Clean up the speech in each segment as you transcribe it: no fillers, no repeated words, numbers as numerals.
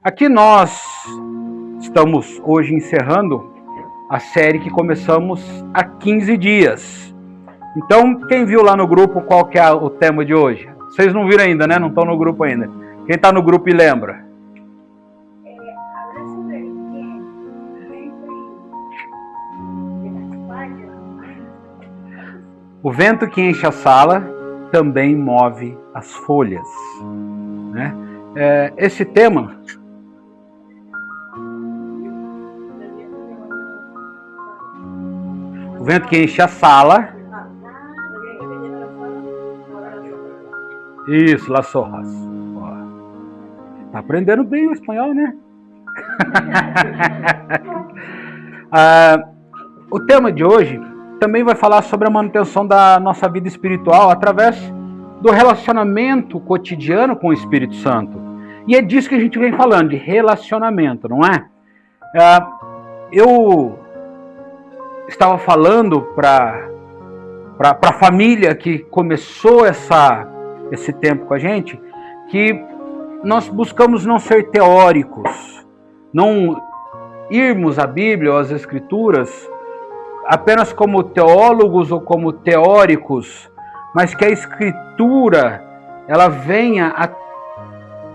Aqui nós estamos hoje encerrando a série que começamos há 15 dias. Então, quem viu lá no grupo qual que é o tema de hoje? Vocês não viram ainda, né? Não estão no grupo ainda. Quem está no grupo e lembra? O vento que enche a sala também move as folhas. Né? Esse tema... O vento que enche a sala... Isso, las hojas. Tá aprendendo bem o espanhol, né? O tema de hoje também vai falar sobre a manutenção da nossa vida espiritual através do relacionamento cotidiano com o Espírito Santo. E é disso que a gente vem falando, de relacionamento, não é? Eu estava falando para a família que começou esse tempo com a gente, que nós buscamos não ser teóricos, não irmos à Bíblia ou às Escrituras apenas como teólogos ou como teóricos, mas que a Escritura ela venha a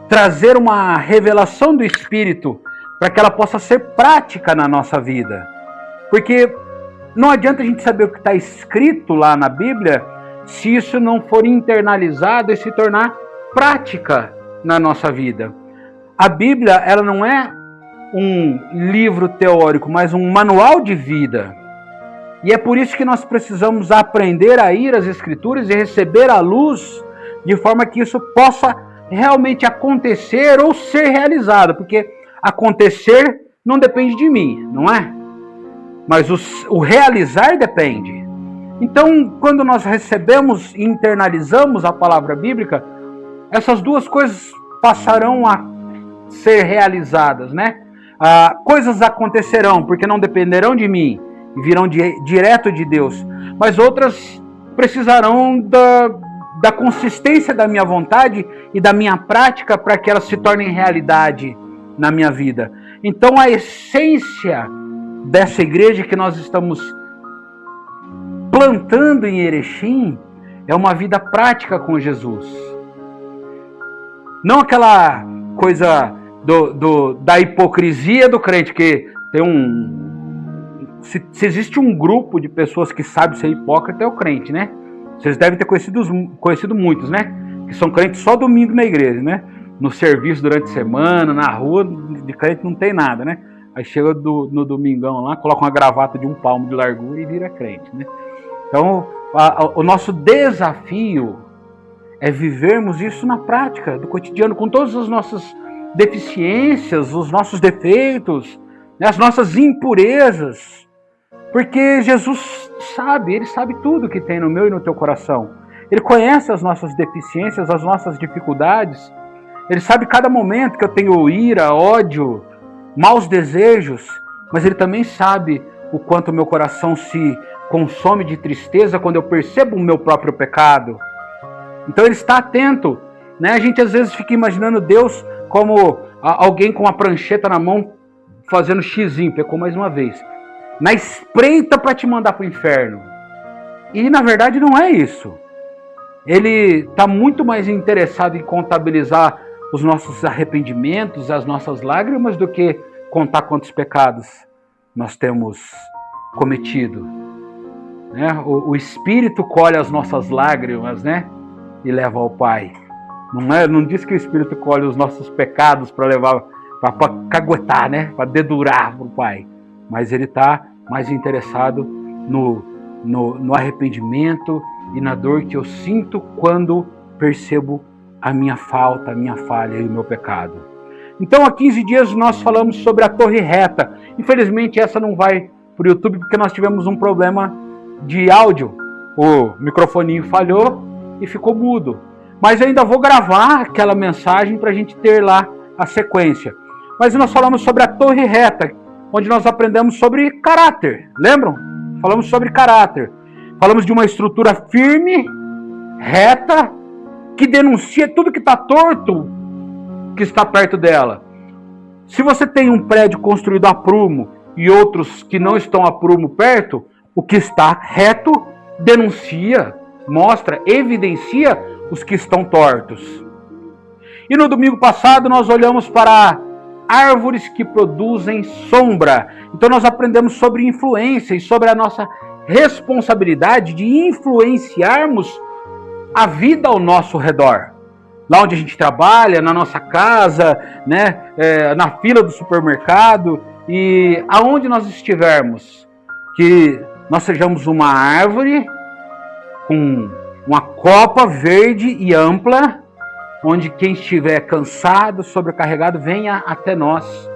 trazer uma revelação do Espírito para que ela possa ser prática na nossa vida. Porque não adianta a gente saber o que está escrito lá na Bíblia se isso não for internalizado e se tornar prática na nossa vida. A Bíblia ela não é um livro teórico, mas um manual de vida. E é por isso que nós precisamos aprender a ir às Escrituras e receber a luz de forma que isso possa realmente acontecer ou ser realizado. Porque acontecer não depende de mim, não é? Mas o realizar depende. Então, quando nós recebemos e internalizamos a palavra bíblica, essas duas coisas passarão a ser realizadas, né? Coisas acontecerão porque não dependerão de mim e virão direto de Deus, mas outras precisarão da consistência da minha vontade e da minha prática para que elas se tornem realidade na minha vida. Então a essência dessa igreja que nós estamos plantando em Erechim é uma vida prática com Jesus. Não aquela coisa da hipocrisia do crente, que tem se existe um grupo de pessoas que sabe ser hipócrita, é o crente, né? Vocês devem ter conhecido muitos, né? Que são crentes só domingo na igreja, né? No serviço durante a semana, na rua, de crente não tem nada, né? Aí chega no domingão lá, coloca uma gravata de 1 palmo de largura e vira crente, né? Então, o nosso desafio é vivermos isso na prática do cotidiano, com todas as nossas deficiências, os nossos defeitos, né, as nossas impurezas. Porque Jesus sabe, Ele sabe tudo que tem no meu e no teu coração. Ele conhece as nossas deficiências, as nossas dificuldades. Ele sabe cada momento que eu tenho ira, ódio, maus desejos, mas Ele também sabe o quanto o meu coração se consome de tristeza quando eu percebo o meu próprio pecado. Então Ele está atento, né? A gente às vezes fica imaginando Deus como alguém com uma prancheta na mão fazendo xizinho, pecou mais uma vez, na espreita para te mandar para o inferno. E na verdade não é isso. Ele está muito mais interessado em contabilizar os nossos arrependimentos, as nossas lágrimas, do que contar quantos pecados nós temos cometido. Né? O Espírito colhe as nossas lágrimas, né? E leva ao Pai. Não diz que o Espírito colhe os nossos pecados para levar, para caguetar, né? Para dedurar para o Pai. Mas Ele está mais interessado no arrependimento e na dor que eu sinto quando percebo a minha falta, a minha falha e o meu pecado. Então, há 15 dias nós falamos sobre a Torre Reta. Infelizmente, essa não vai para o YouTube porque nós tivemos um problema de áudio. O microfoninho falhou e ficou mudo. Mas eu ainda vou gravar aquela mensagem para a gente ter lá a sequência. Mas nós falamos sobre a Torre Reta, onde nós aprendemos sobre caráter. Lembram? Falamos sobre caráter. Falamos de uma estrutura firme, reta, que denuncia tudo que está torto, que está perto dela. Se você tem um prédio construído a prumo e outros que não estão a prumo perto, o que está reto denuncia, mostra, evidencia os que estão tortos. E no domingo passado nós olhamos para árvores que produzem sombra. Então nós aprendemos sobre influência e sobre a nossa responsabilidade de influenciarmos a vida ao nosso redor. Lá onde a gente trabalha, na nossa casa, né, na fila do supermercado e aonde nós estivermos, que nós sejamos uma árvore com uma copa verde e ampla, onde quem estiver cansado, sobrecarregado, venha até nós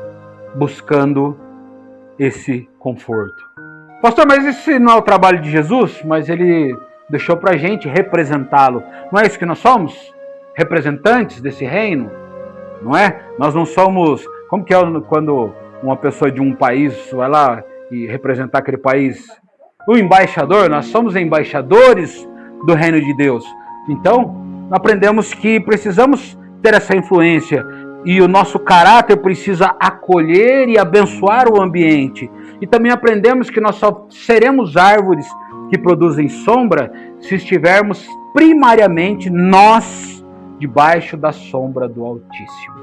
buscando esse conforto. Pastor, mas esse não é o trabalho de Jesus? Mas ele deixou para a gente representá-lo. Não é isso que nós somos? Representantes desse reino? Não é? Nós não somos... Como que é quando uma pessoa de um país vai lá e representar aquele país? O embaixador, nós somos embaixadores do reino de Deus. Então, aprendemos que precisamos ter essa influência e o nosso caráter precisa acolher e abençoar o ambiente. E também aprendemos que nós só seremos árvores que produzem sombra se estivermos primariamente nós debaixo da sombra do Altíssimo.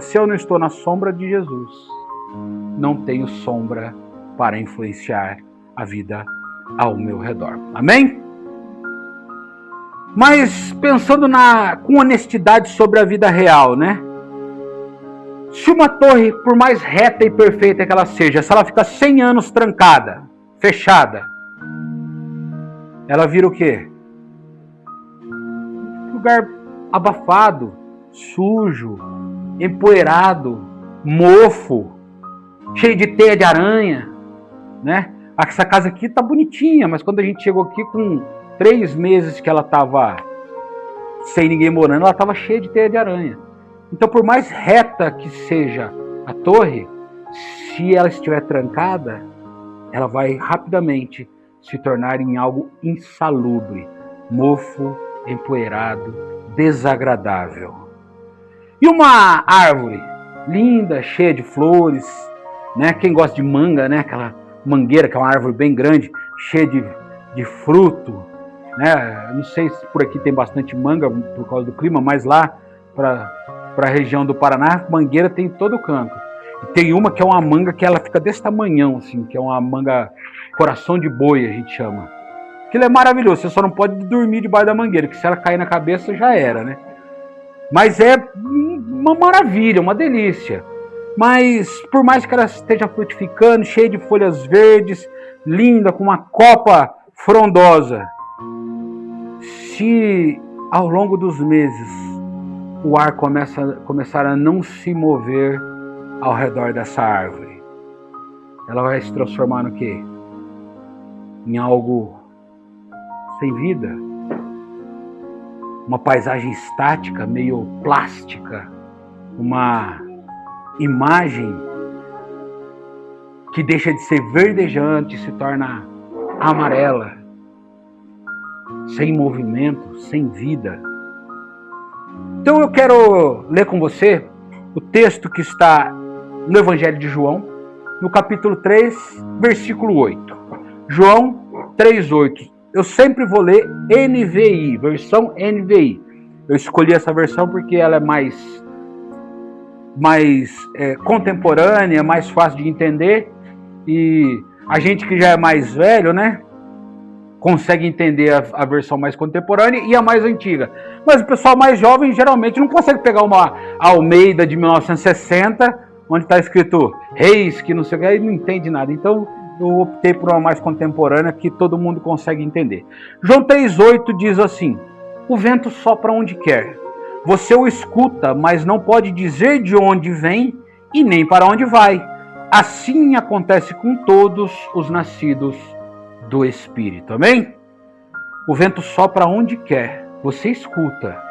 Se eu não estou na sombra de Jesus, não tenho sombra para influenciar a vida ao meu redor. Amém? Mas pensando com honestidade sobre a vida real, né? Se uma torre, por mais reta e perfeita que ela seja, se ela fica 100 anos trancada, fechada, ela vira o quê? Lugar abafado, sujo, empoeirado, mofo, cheio de teia de aranha, né? Essa casa aqui tá bonitinha, mas quando a gente chegou aqui com 3 meses que ela estava sem ninguém morando, ela estava cheia de teia de aranha. Então, por mais reta que seja a torre, se ela estiver trancada, ela vai rapidamente se tornar em algo insalubre, mofo, empoeirado, desagradável. E uma árvore linda, cheia de flores, né? Quem gosta de manga, né? Aquela mangueira, que é uma árvore bem grande, cheia de fruto, né? Não sei se por aqui tem bastante manga por causa do clima, mas lá para a região do Paraná, mangueira tem em todo canto. E tem uma que é uma manga que ela fica desse tamanhão, assim, que é uma manga coração de boi, a gente chama. Aquilo é maravilhoso, você só não pode dormir debaixo da mangueira, que se ela cair na cabeça já era, né? Mas é uma maravilha, uma delícia. Mas por mais que ela esteja frutificando, cheia de folhas verdes, linda, com uma copa frondosa, se ao longo dos meses o ar começar a não se mover ao redor dessa árvore, ela vai se transformar no quê? Em algo sem vida. Uma paisagem estática, meio plástica, uma imagem que deixa de ser verdejante e se torna amarela, sem movimento, sem vida. Então eu quero ler com você o texto que está no Evangelho de João, no capítulo 3, versículo 8. João 3:8. Eu sempre vou ler NVI, versão NVI. Eu escolhi essa versão porque ela é mais contemporânea, mais fácil de entender. E a gente que já é mais velho, né, consegue entender a versão mais contemporânea e a mais antiga. Mas o pessoal mais jovem geralmente não consegue pegar uma Almeida de 1960, onde está escrito Reis, que não sei o que, aí não entende nada. Então eu optei por uma mais contemporânea que todo mundo consegue entender. João 3,8 diz assim: o vento sopra onde quer. Você o escuta, mas não pode dizer de onde vem e nem para onde vai. Assim acontece com todos os nascidos do Espírito. Amém? O vento sopra onde quer. Você escuta,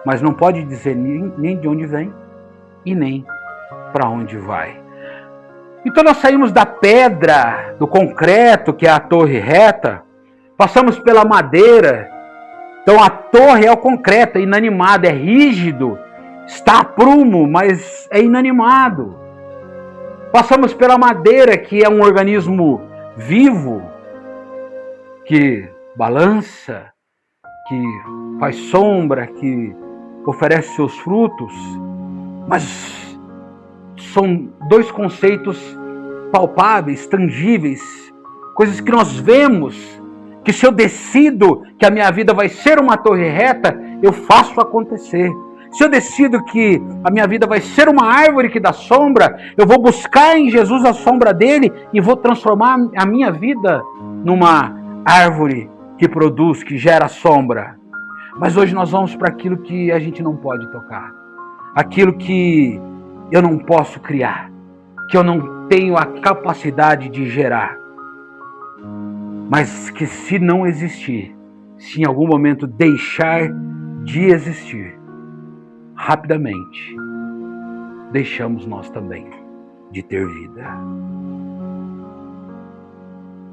mas não pode dizer nem de onde vem e nem para onde vai. Então nós saímos da pedra, do concreto, que é a torre reta, passamos pela madeira. Então a torre é o concreto, é inanimado, é rígido, está a prumo, mas é inanimado. Passamos pela madeira, que é um organismo vivo, que balança, que faz sombra, que oferece seus frutos, mas são dois conceitos palpáveis, tangíveis, coisas que nós vemos, que se eu decido que a minha vida vai ser uma torre reta, eu faço acontecer. Se eu decido que a minha vida vai ser uma árvore que dá sombra, eu vou buscar em Jesus a sombra dele e vou transformar a minha vida numa árvore que produz, que gera sombra. Mas hoje nós vamos para aquilo que a gente não pode tocar. Aquilo que eu não posso criar, que eu não tenho a capacidade de gerar. Mas que se não existir, se em algum momento deixar de existir, rapidamente deixamos nós também de ter vida.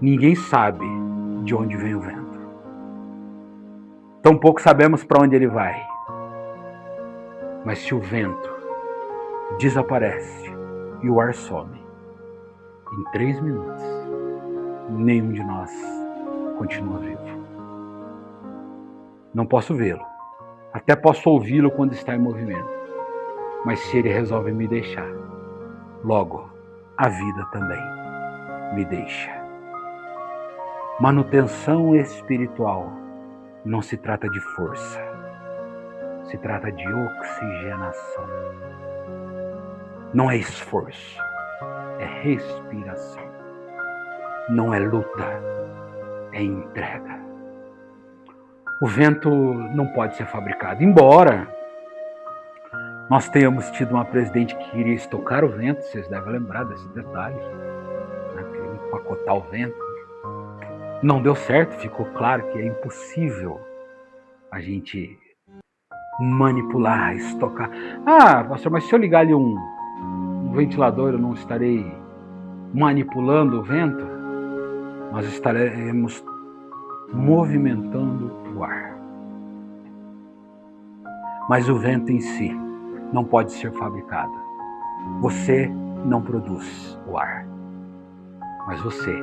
Ninguém sabe de onde vem o vento. Tampouco sabemos para onde ele vai. Mas se o vento desaparece e o ar some, em 3 minutos, nenhum de nós continua vivo. Não posso vê-lo. Até posso ouvi-lo quando está em movimento. Mas se ele resolve me deixar, logo a vida também me deixa. Manutenção espiritual não se trata de força. Se trata de oxigenação. Não é esforço, é respiração. Não é luta, é entrega. O vento não pode ser fabricado. Embora nós tenhamos tido uma presidente que queria estocar o vento, vocês devem lembrar desse detalhe, né? Queria empacotar o vento. Não deu certo, ficou claro que é impossível a gente manipular, estocar. Ah, pastor, mas se eu ligar ali um ventilador, eu não estarei manipulando o vento? Nós estaremos movimentando o ar. Mas o vento em si não pode ser fabricado. Você não produz o ar, mas você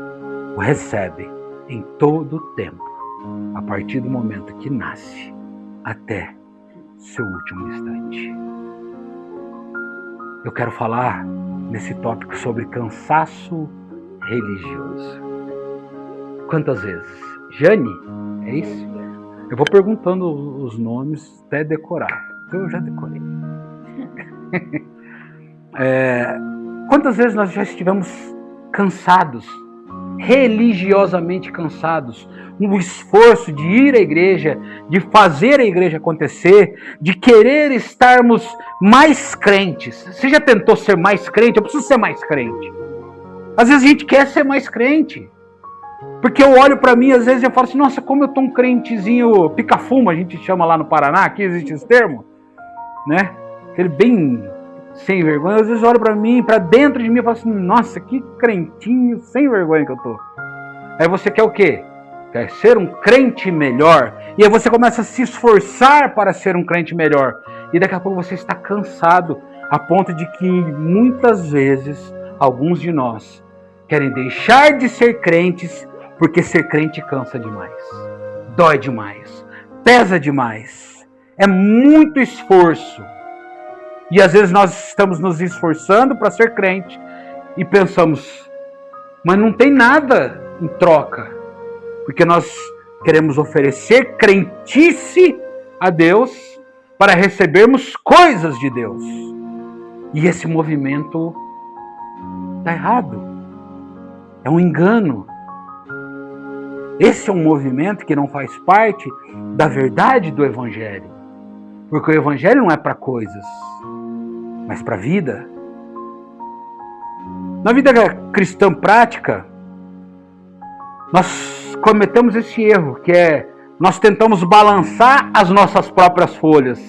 o recebe em todo o tempo, a partir do momento que nasce até seu último instante. Eu quero falar nesse tópico sobre cansaço religioso. Quantas vezes? Jane, é isso? Eu vou perguntando os nomes até decorar. Eu já decorei. Quantas vezes nós já estivemos cansados, religiosamente cansados, no esforço de ir à igreja, de fazer a igreja acontecer, de querer estarmos mais crentes. Você já tentou ser mais crente? Eu preciso ser mais crente. Às vezes a gente quer ser mais crente. Porque eu olho para mim, às vezes eu falo assim, nossa, como eu tô um crentezinho pica-fumo, a gente chama lá no Paraná, aqui existe esse termo, né? Aquele bem sem vergonha. Às vezes eu olho para mim, para dentro de mim, e falo assim, nossa, que crentinho sem vergonha que eu tô. Aí você quer o quê? Quer ser um crente melhor. E aí você começa a se esforçar para ser um crente melhor. E daqui a pouco você está cansado, a ponto de que muitas vezes, alguns de nós querem deixar de ser crentes, porque ser crente cansa demais, dói demais, pesa demais, é muito esforço. E às vezes nós estamos nos esforçando para ser crente e pensamos, mas não tem nada em troca, porque nós queremos oferecer crentice a Deus para recebermos coisas de Deus. E esse movimento está errado, é um engano. Esse é um movimento que não faz parte da verdade do Evangelho. Porque o Evangelho não é para coisas, mas para a vida. Na vida cristã prática, nós cometemos esse erro, que é nós tentamos balançar as nossas próprias folhas.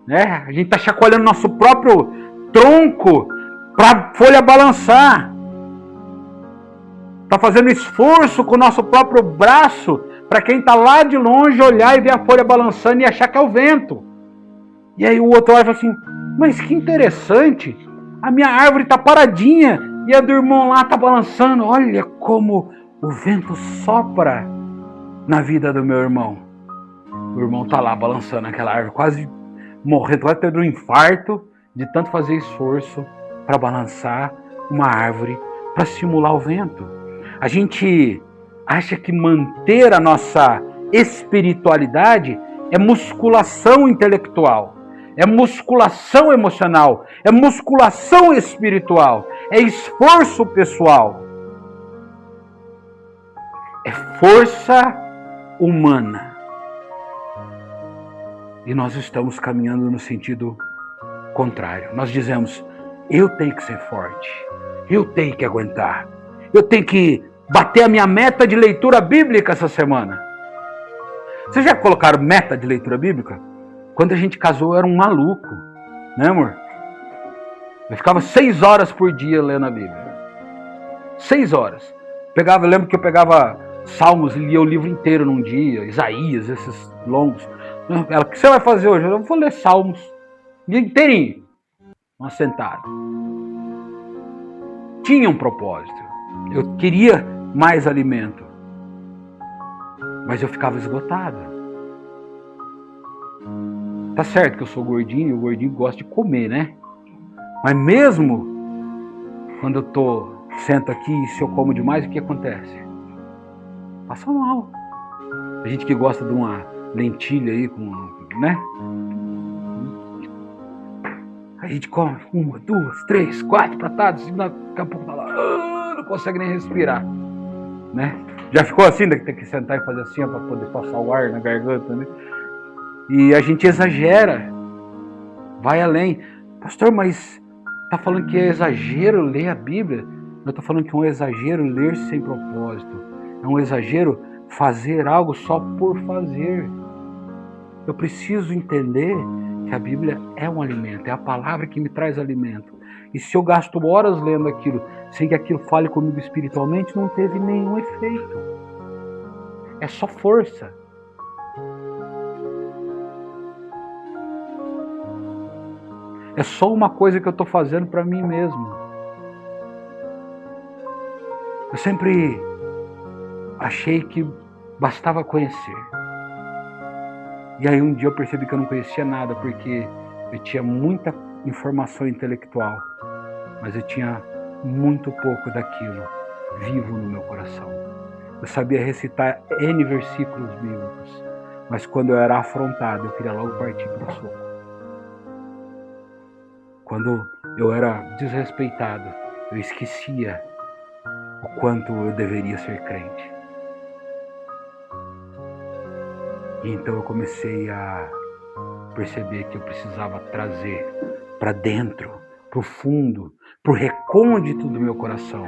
Né? A gente está chacoalhando nosso próprio tronco para a folha balançar. Está fazendo esforço com o nosso próprio braço para quem está lá de longe olhar e ver a folha balançando e achar que é o vento. E aí o outro olha e fala assim, mas que interessante, a minha árvore está paradinha e a do irmão lá está balançando. Olha como o vento sopra na vida do meu irmão. O irmão está lá balançando aquela árvore, quase morrendo, quase tendo um infarto de tanto fazer esforço para balançar uma árvore, para simular o vento. A gente acha que manter a nossa espiritualidade é musculação intelectual, é musculação emocional, é musculação espiritual, é esforço pessoal, é força humana. E nós estamos caminhando no sentido contrário. Nós dizemos, eu tenho que ser forte, eu tenho que aguentar, eu tenho que bater a minha meta de leitura bíblica essa semana. Vocês já colocaram meta de leitura bíblica? Quando a gente casou, eu era um maluco, né, amor? Eu ficava 6 horas por dia lendo a Bíblia. 6 horas. Eu lembro que eu pegava Salmos e lia o livro inteiro num dia, Isaías, esses longos. Ela, o que você vai fazer hoje? Eu vou ler Salmos, dia inteirinho, uma sentada. Tinha um propósito. Eu queria mais alimento. Mas eu ficava esgotado. Tá certo que eu sou gordinho, e o gordinho gosta de comer, né? Mas mesmo quando eu sento aqui e se eu como demais, o que acontece? Passa mal. A gente que gosta de uma lentilha aí, né? A gente come 1, 2, 3, 4 pratadas, e daqui a pouco tá lá, não consegue nem respirar, né? Já ficou assim, tem que sentar e fazer assim para poder passar o ar na garganta, né? E a gente exagera, vai além. Pastor, mas tá falando que é exagero ler a Bíblia? Eu tô falando que é um exagero ler sem propósito. É um exagero fazer algo só por fazer. Eu preciso entender que a Bíblia é um alimento, é a palavra que me traz alimento. E se eu gasto horas lendo aquilo, sem que aquilo fale comigo espiritualmente, não teve nenhum efeito. É só força. É só uma coisa que eu estou fazendo para mim mesmo. Eu sempre achei que bastava conhecer. E aí um dia eu percebi que eu não conhecia nada, porque eu tinha muita informação intelectual, mas eu tinha muito pouco daquilo vivo no meu coração. Eu sabia recitar N versículos bíblicos, mas quando eu era afrontado, eu queria logo partir para o soco. Quando eu era desrespeitado, eu esquecia o quanto eu deveria ser crente. E então eu comecei a perceber que eu precisava trazer para dentro, para o fundo, para o recôndito do meu coração,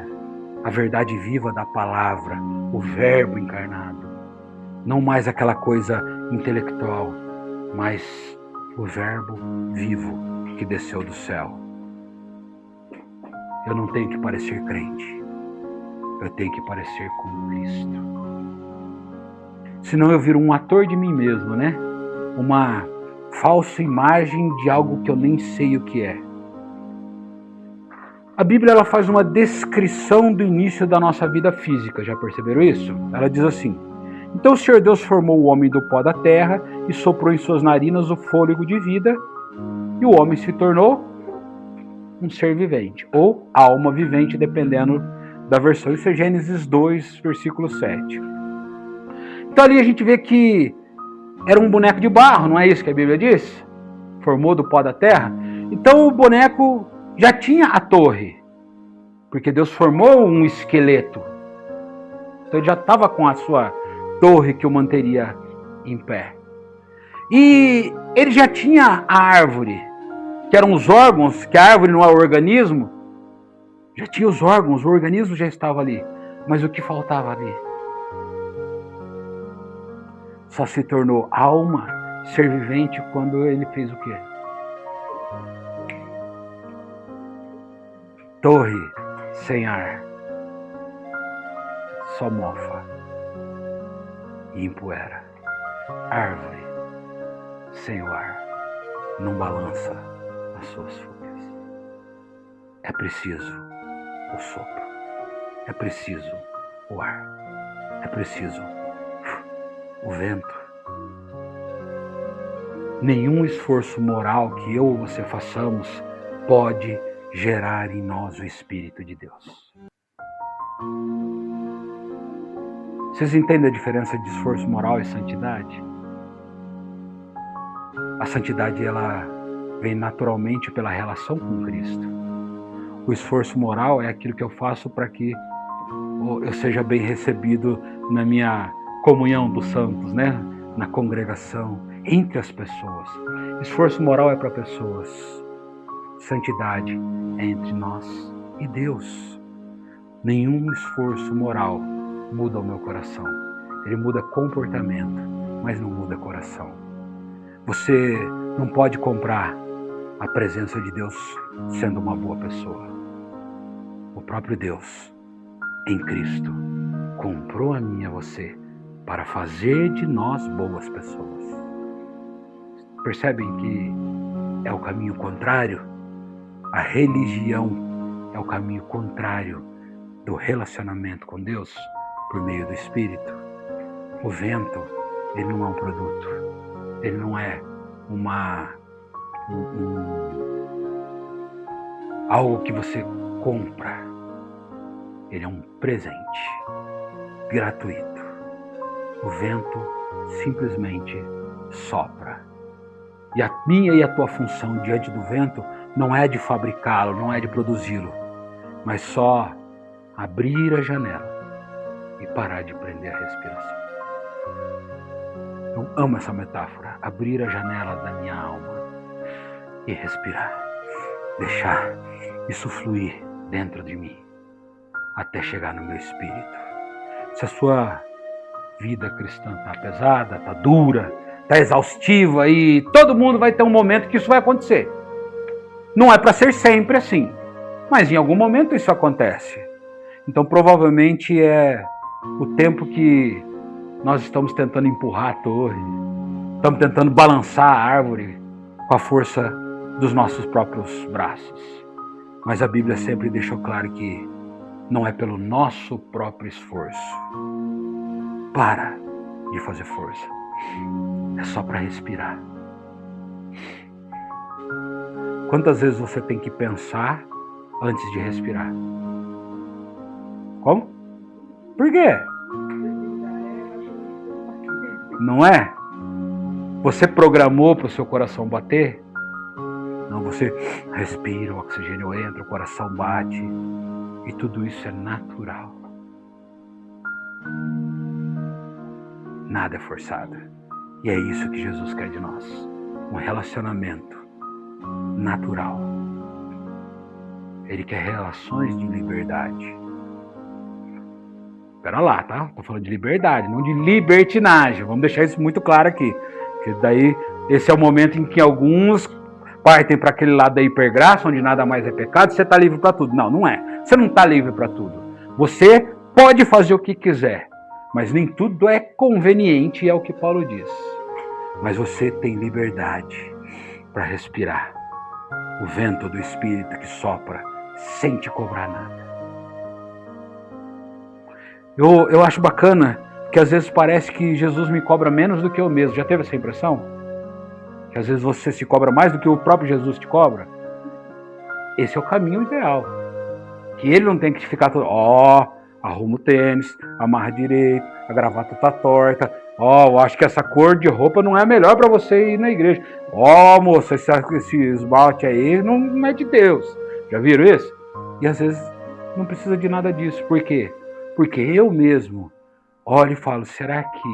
a verdade viva da palavra, o verbo encarnado. Não mais aquela coisa intelectual, mas o verbo vivo que desceu do céu. Eu não tenho que parecer crente, eu tenho que parecer com Cristo. Senão eu viro um ator de mim mesmo, né? Uma falsa imagem de algo que eu nem sei o que é. A Bíblia ela faz uma descrição do início da nossa vida física, já perceberam isso? Ela diz assim, então o Senhor Deus formou o homem do pó da terra e soprou em suas narinas o fôlego de vida, e o homem se tornou um ser vivente, ou alma vivente, dependendo da versão. Isso é Gênesis 2, versículo 7. Então ali a gente vê que era um boneco de barro, não é isso que a Bíblia diz? Formou do pó da terra. Então o boneco já tinha a torre, porque Deus formou um esqueleto. Então ele já estava com a sua torre que o manteria em pé. E ele já tinha a árvore, que eram os órgãos, que a árvore não é o organismo. Já tinha os órgãos, o organismo já estava ali. Mas o que faltava ali? Só se tornou alma, ser vivente, quando ele fez o quê? Torre sem ar, só mofa e empoeira. Árvore sem o ar, não balança as suas folhas. É preciso o sopro, é preciso o ar, é preciso o vento. Nenhum esforço moral que eu ou você façamos pode gerar em nós o Espírito de Deus. Vocês entendem a diferença de esforço moral e santidade? A santidade, ela vem naturalmente pela relação com Cristo. O esforço moral é aquilo que eu faço para que eu seja bem recebido na minha comunhão dos santos, né? Na congregação, entre as pessoas. Esforço moral é para pessoas. Santidade é entre nós e Deus. Nenhum esforço moral muda o meu coração. Ele muda comportamento, mas não muda coração. Você não pode comprar a presença de Deus sendo uma boa pessoa. O próprio Deus, em Cristo, comprou a mim e a você para fazer de nós boas pessoas. Percebem que é o caminho contrário? A religião é o caminho contrário do relacionamento com Deus por meio do Espírito. O vento, ele não é um produto, ele não é algo que você compra, ele é um presente gratuito. O vento simplesmente sopra. E a minha e a tua função diante do vento não é de fabricá-lo, não é de produzi-lo, mas só abrir a janela e parar de prender a respiração. Eu amo essa metáfora, abrir a janela da minha alma e respirar, deixar isso fluir dentro de mim até chegar no meu espírito. Se a sua vida cristã está pesada, está dura, está exaustiva, e todo mundo vai ter um momento que isso vai acontecer. Não é para ser sempre assim, mas em algum momento isso acontece. Então provavelmente é o tempo que nós estamos tentando empurrar a torre, estamos tentando balançar a árvore com a força dos nossos próprios braços. Mas a Bíblia sempre deixou claro que não é pelo nosso próprio esforço. Para de fazer força. É só para respirar. Quantas vezes você tem que pensar antes de respirar? Como? Por quê? Não é? Você programou para o seu coração bater? Não, você respira, o oxigênio entra, o coração bate. E tudo isso é natural. Nada é forçado. E é isso que Jesus quer de nós. Um relacionamento natural. Ele quer relações de liberdade. Espera lá, tá? Estou falando de liberdade, não de libertinagem. Vamos deixar isso muito claro aqui. Porque daí, esse é o momento em que alguns partem para aquele lado da hipergraça, onde nada mais é pecado, você está livre para tudo. Não, não é. Você não está livre para tudo. Você pode fazer o que quiser, mas nem tudo é conveniente, é o que Paulo diz. Mas você tem liberdade para respirar o vento do Espírito que sopra sem te cobrar nada. Eu acho bacana que às vezes parece que Jesus me cobra menos do que eu mesmo. Já teve essa impressão? Que às vezes você se cobra mais do que o próprio Jesus te cobra? Esse é o caminho ideal. Que ele não tem que ficar todo, arruma o tênis, amarra direito, a gravata tá torta. Eu acho que essa cor de roupa não é a melhor para você ir na igreja. Moça, esse esmalte aí não é de Deus. Já viram isso? E às vezes não precisa de nada disso. Por quê? Porque eu mesmo olho e falo, será que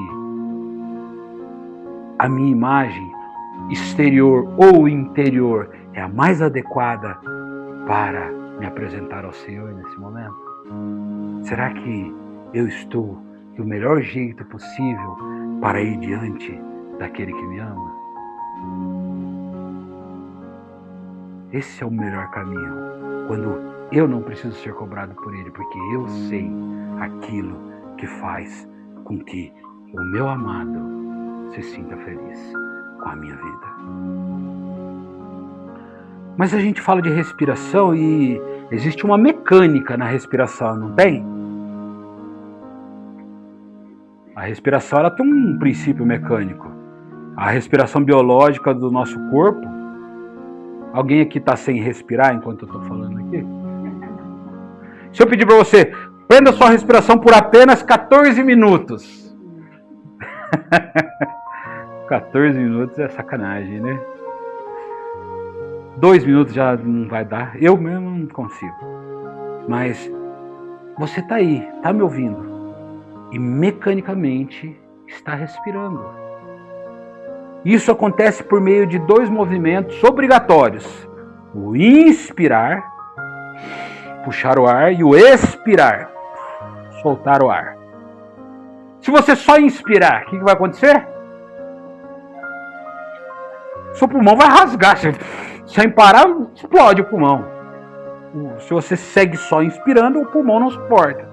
a minha imagem exterior ou interior é a mais adequada para me apresentar ao Senhor nesse momento? Será que eu estou do melhor jeito possível para ir diante daquele que me ama? Esse é o melhor caminho, quando eu não preciso ser cobrado por ele, porque eu sei aquilo que faz com que o meu amado se sinta feliz com a minha vida. Mas a gente fala de respiração e existe uma mecânica na respiração, não tem? A respiração ela tem um princípio mecânico. A respiração biológica do nosso corpo. Alguém aqui está sem respirar enquanto eu estou falando aqui? Se eu pedir para você, prenda sua respiração por apenas 14 minutos. 14 minutos é sacanagem, né? 2 minutos já não vai dar. Eu mesmo não consigo. Mas você está aí, está me ouvindo. E mecanicamente está respirando. Isso acontece por meio de 2 movimentos obrigatórios. O inspirar, puxar o ar, e o expirar, soltar o ar. Se você só inspirar, o que vai acontecer? Seu pulmão vai rasgar. Sem parar, explode o pulmão. Se você segue só inspirando, o pulmão não suporta.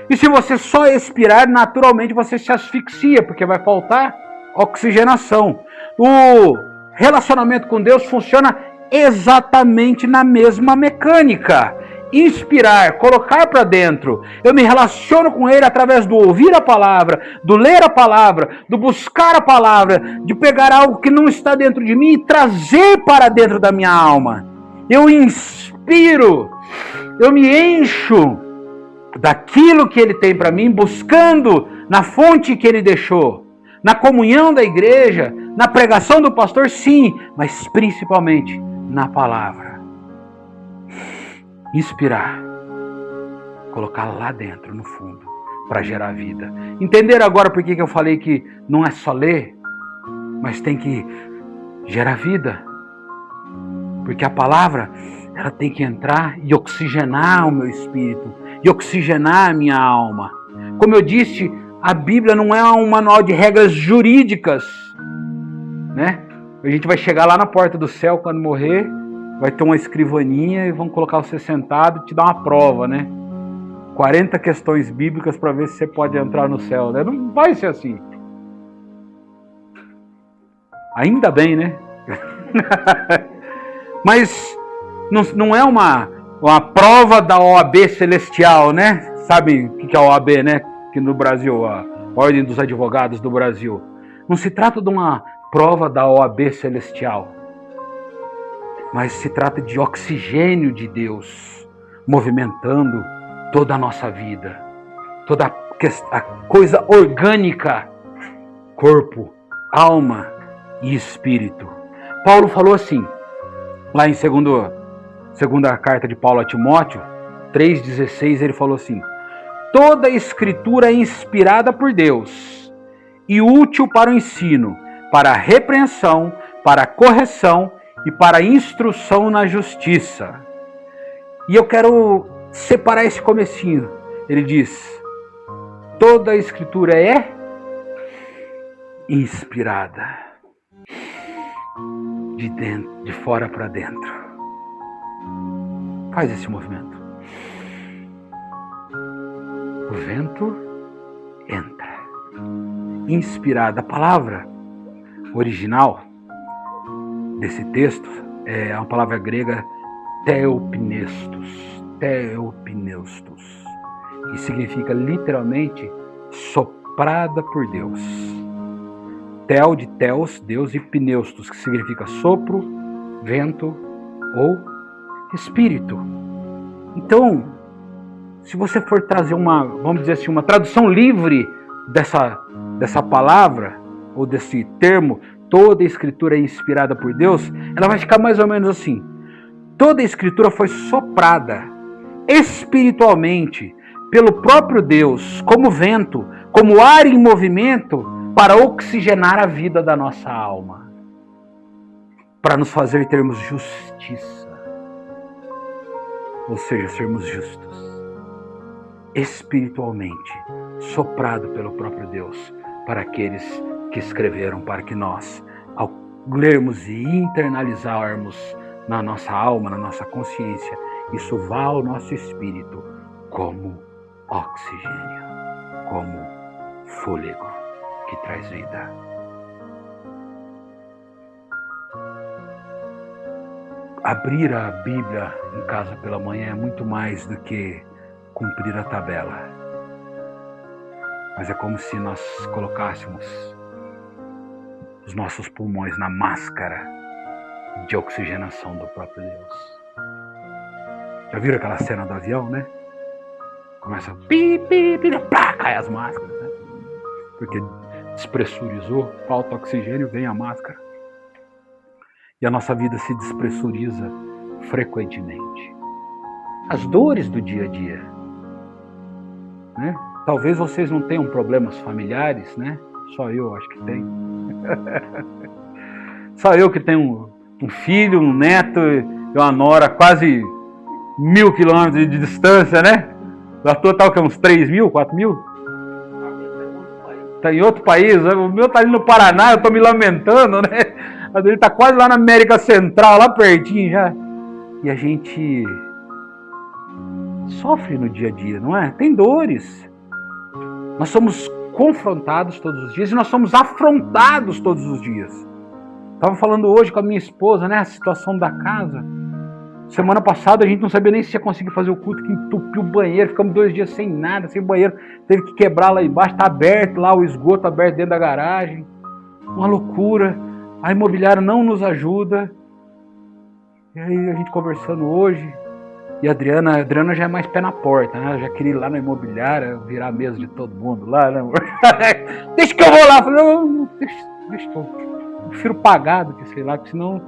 E se você só expirar, naturalmente você se asfixia, porque vai faltar oxigenação. O relacionamento com Deus funciona exatamente na mesma mecânica. Inspirar, colocar para dentro. Eu me relaciono com Ele através do ouvir a palavra, do ler a palavra, do buscar a palavra, de pegar algo que não está dentro de mim e trazer para dentro da minha alma. Eu inspiro, eu me encho daquilo que Ele tem para mim, buscando na fonte que Ele deixou. Na comunhão da igreja, na pregação do pastor, sim, mas principalmente na palavra. Inspirar, colocar lá dentro, no fundo, para gerar vida. Entenderam agora por que eu falei que não é só ler, mas tem que gerar vida? Porque a palavra, ela tem que entrar e oxigenar o meu espírito, e oxigenar a minha alma. Como eu disse, a Bíblia não é um manual de regras jurídicas, né? A gente vai chegar lá na porta do céu quando morrer, vai ter uma escrivaninha e vão colocar você sentado e te dar uma prova, né? 40 questões bíblicas para ver se você pode entrar no céu, né? Não vai ser assim. Ainda bem, né? Mas não é uma prova da OAB celestial, né? Sabe o que é a OAB, né? Que no Brasil, a Ordem dos Advogados do Brasil. Não se trata de uma prova da OAB celestial, mas se trata de oxigênio de Deus movimentando toda a nossa vida, toda a coisa orgânica, corpo, alma e espírito. Paulo falou assim, lá em segunda carta de Paulo a Timóteo, 3,16, ele falou assim: toda a escritura é inspirada por Deus e útil para o ensino, para a repreensão, para a correção e para a instrução na justiça. E eu quero separar esse comecinho. Ele diz: toda a escritura é inspirada. De dentro, de fora para dentro. Faz esse movimento. O vento entra. Inspirada. A palavra original desse texto é uma palavra grega theopneustos, que significa literalmente soprada por Deus. Theo de Theos, Deus, e pneustos, que significa sopro, vento ou espírito. Então, se você for trazer vamos dizer assim, uma tradução livre dessa palavra, ou desse termo, toda a escritura é inspirada por Deus, ela vai ficar mais ou menos assim: toda a escritura foi soprada espiritualmente pelo próprio Deus, como vento, como ar em movimento, para oxigenar a vida da nossa alma, para nos fazer termos justiça, ou seja, sermos justos, espiritualmente, soprado pelo próprio Deus, para aqueles que escreveram, para que nós, ao lermos e internalizarmos na nossa alma, na nossa consciência, isso vá ao nosso espírito como oxigênio, como fôlego que traz vida. abrir a Bíblia em casa pela manhã é muito mais do que cumprir a tabela. Mas é como se nós colocássemos os nossos pulmões na máscara de oxigenação do próprio Deus. Já viram aquela cena do avião, né? Começa a pá, cai as máscaras, né? Porque despressurizou, falta oxigênio, vem a máscara. E a nossa vida se despressuriza frequentemente. As dores do dia a dia, né? Talvez vocês não tenham problemas familiares, né? Só eu acho que tenho. Só eu que tenho um filho, um neto e uma nora quase 1.000 quilômetros de distância, né? A tua tá o quê? Uns 3.000, 4.000? Tá em outro país. O meu tá ali no Paraná, eu tô me lamentando, né? Mas ele tá quase lá na América Central, lá pertinho já. E a gente sofre no dia a dia, não é? Tem dores. Nós somos confrontados todos os dias e nós somos afrontados todos os dias. Estava falando hoje com a minha esposa, né? A situação da casa. Semana passada a gente não sabia nem se ia conseguir fazer o culto, que entupiu o banheiro, ficamos 2 dias sem nada, sem banheiro, teve que quebrar lá embaixo, tá aberto lá, o esgoto aberto dentro da garagem, uma loucura, a imobiliária não nos ajuda. E aí a gente conversando hoje, e a Adriana já é mais pé na porta, né? Eu já queria ir lá na imobiliária, virar a mesa de todo mundo lá, né? Deixa que eu vou lá, eu falei, não, deixa que eu prefiro pagar do que sei lá, porque senão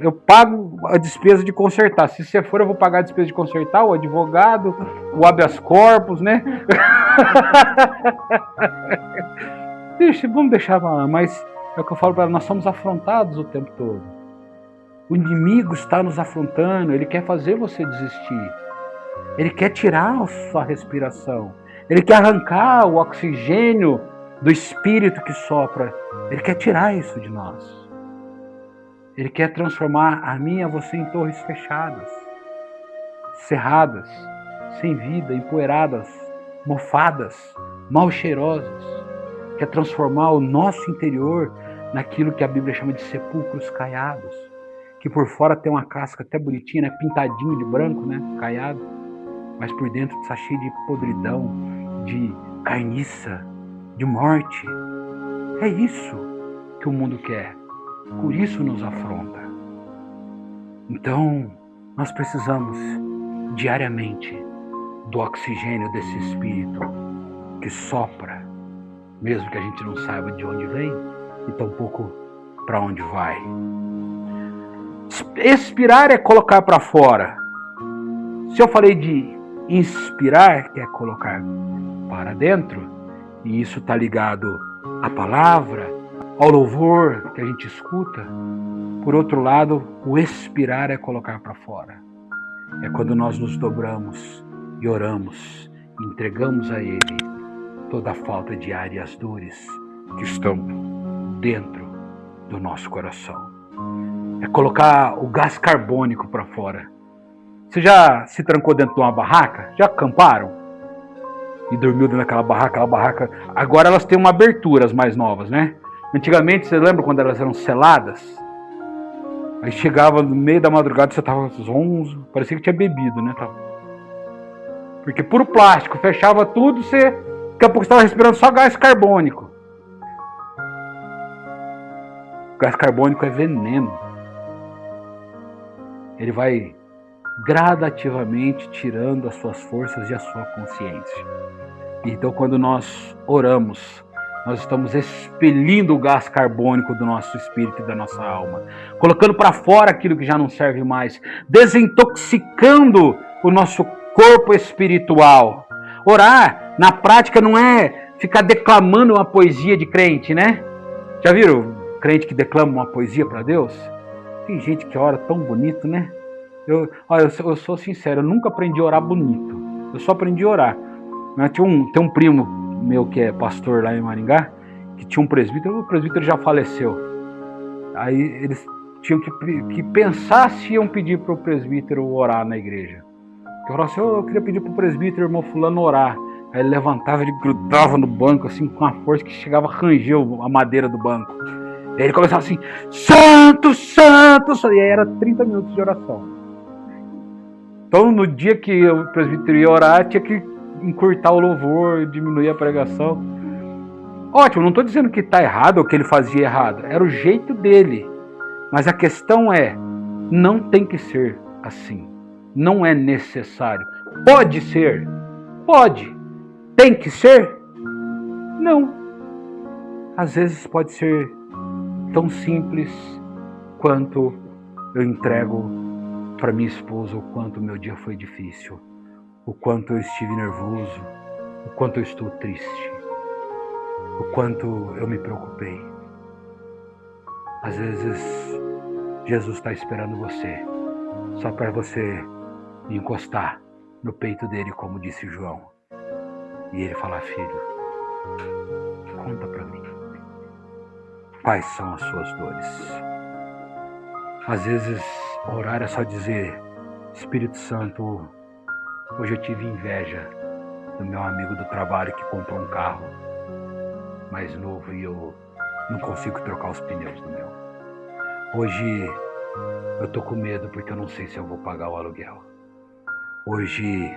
eu pago a despesa de consertar. Se você for, eu vou pagar a despesa de consertar, o advogado, o habeas corpus, né? Vamos deixar lá, mas é o que eu falo para ela, nós somos afrontados o tempo todo. O inimigo está nos afrontando, ele quer fazer você desistir. Ele quer tirar a sua respiração. Ele quer arrancar o oxigênio do espírito que sopra. Ele quer tirar isso de nós. Ele quer transformar a mim e a você em torres fechadas, cerradas, sem vida, empoeiradas, mofadas, mal cheirosas. Quer transformar o nosso interior naquilo que a Bíblia chama de sepulcros caiados, que por fora tem uma casca até bonitinha, né? Pintadinho de branco, né? Caiado, mas por dentro está cheio de podridão, de carniça, de morte. É isso que o mundo quer. Por isso nos afronta. Então, nós precisamos diariamente do oxigênio desse Espírito que sopra, mesmo que a gente não saiba de onde vem e tampouco para onde vai. Expirar é colocar para fora. Se eu falei de inspirar, que é colocar para dentro, e isso está ligado à palavra, ao louvor que a gente escuta. Por outro lado, o expirar é colocar para fora. É quando nós nos dobramos e oramos, entregamos a Ele toda a falta de ar e as dores que estão dentro do nosso coração. É colocar o gás carbônico para fora. Você já se trancou dentro de uma barraca? Já acamparam? E dormiu dentro daquela barraca? Agora elas têm uma abertura, as mais novas, né? Antigamente, você lembra quando elas eram seladas? Aí chegava no meio da madrugada, você tava zonzo, parecia que tinha bebido, né? Porque puro plástico, fechava tudo, daqui a pouco você estava respirando só gás carbônico. O gás carbônico é veneno. Ele vai gradativamente tirando as suas forças e a sua consciência. Então, quando nós oramos, nós estamos expelindo o gás carbônico do nosso espírito e da nossa alma, colocando para fora aquilo que já não serve mais, desintoxicando o nosso corpo espiritual. Orar, na prática, não é ficar declamando uma poesia de crente, né? Já viram crente que declama uma poesia para Deus? Tem gente que ora tão bonito, né? Eu sou sincero, eu nunca aprendi a orar bonito. Eu só aprendi a orar. Tem um primo meu que é pastor lá em Maringá, que tinha um presbítero, o presbítero já faleceu. Aí eles tinham que pensar se iam pedir para o presbítero orar na igreja. Eu falava assim, eu queria pedir para o presbítero, irmão fulano, orar. Aí ele levantava, ele grudava no banco assim com uma força que chegava a ranger a madeira do banco. E aí ele começava assim, santo, santo, santo. E aí era 30 minutos de oração. Então no dia que o presbítero ia orar, tinha que encurtar o louvor, diminuir a pregação. Ótimo, não estou dizendo que está errado ou que ele fazia errado. Era o jeito dele. Mas a questão é, não tem que ser assim. Não é necessário. Pode ser? Pode. Tem que ser? Não. Às vezes pode ser tão simples quanto eu entrego para minha esposa o quanto o meu dia foi difícil, o quanto eu estive nervoso, o quanto eu estou triste, o quanto eu me preocupei. Às vezes Jesus está esperando você, só para você encostar no peito dele, como disse João, e ele falar, filho, conta para mim, quais são as suas dores? Às vezes orar é só dizer, Espírito Santo, hoje eu tive inveja do meu amigo do trabalho que comprou um carro mais novo e eu não consigo trocar os pneus do meu. Hoje eu tô com medo porque eu não sei se eu vou pagar o aluguel. Hoje